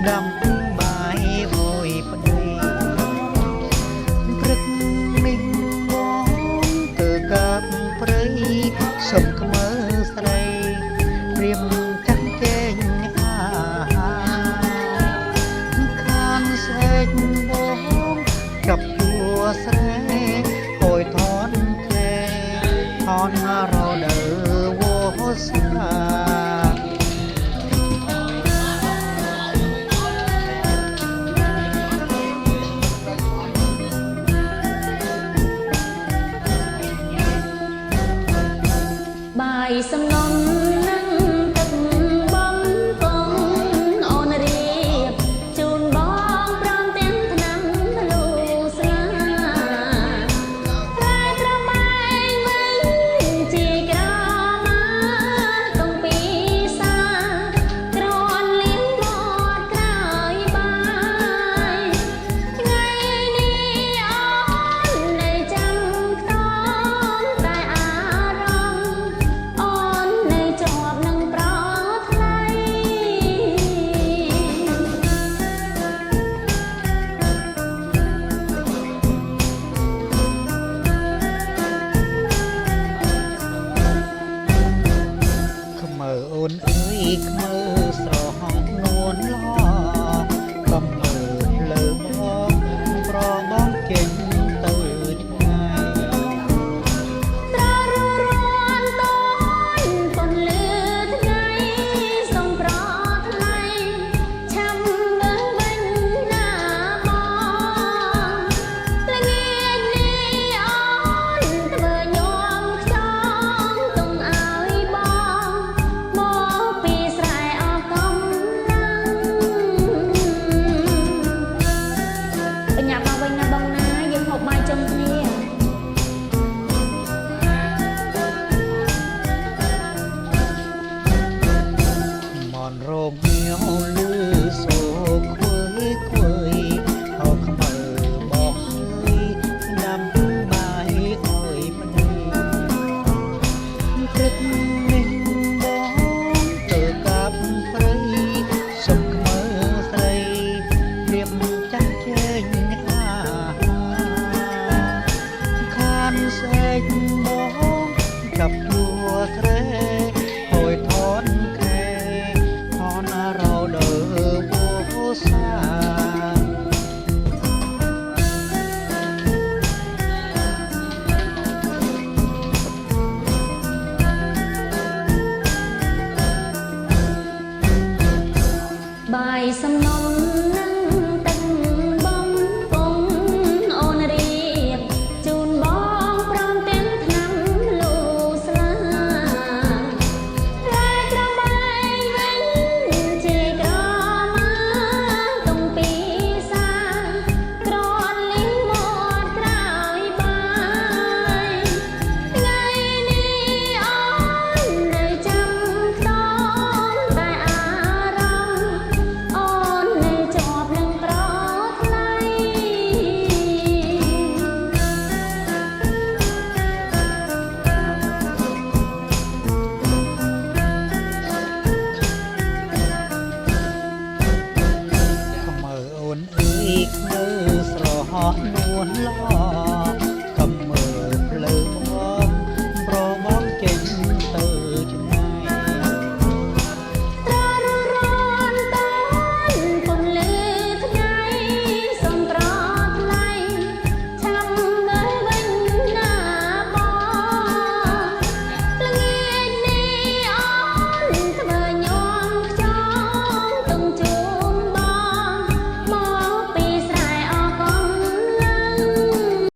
ដាំបាយអើយប្តីព្រឹកនេះបងទៅកាប់ព្រៃសុំខ្មើស្រីព្រៀមចាក់ចែងអាខានស្អែកបងចាប់ទួស្រែអើយថនខែថនរដូវវស្សាបាយសំណុំនឹងទឹកបំពងអូនរៀបជូនបងព្រមទាំងថ្នាំលូស្លាតែត្របែងវិញជាក្រមាតុងពីសាក្រនលៀងមាត់ក្រោយបាយថ្ងៃនេះអូននៅចាំខ្ទមតែអារម្មណ៍អូននៅជាប់នឹងប្រថ្លៃខ្មើអូនអើយខ្មើស្រហងនួនឡកំមើលើបងប្របងចេញទៅឆ្ងាយត្រររួនតូនពន្លឺថ្ងៃសំប្រថ្លៃឆាំមើលវិញណាបងល្ងាចនេះអូនធ្វើញោមខ្ចងទុំឲ្យបងមកពីស្រែអស់កំឡាំងបញ្ញាប់មកវិញណាបងណាយើងហូបបាយជុំគ្នា មនរោមញោលឺសូខ្វើយខ្វើយអោខ្មើបងអើយដាំបាយអើយប្តីព្រឹកនេះបងទៅកាប់ព្រៃសុំខ្មើស្រីព្រៀមចាស់ជើញអាខានស្អែកបងចាប់ទួស្រែអើយថនខែថនរដូវវស្សា បាយសំណុំនឹងទឹកបំពងអូនរៀបជូនបងព្រមទាំងថ្នាំលូស្លាតែត្របែងវិញជាក្រមាតុងពីសាក្រនលៀងមាត់ក្រោយបាយថ្ងៃនេះអូននៅចាំខ្ទមតែអារម្មណ៍អូននៅជាប់នឹងប្រថ្លៃខ្មើអូនអើយខ្មើស្រហោះនួនឡ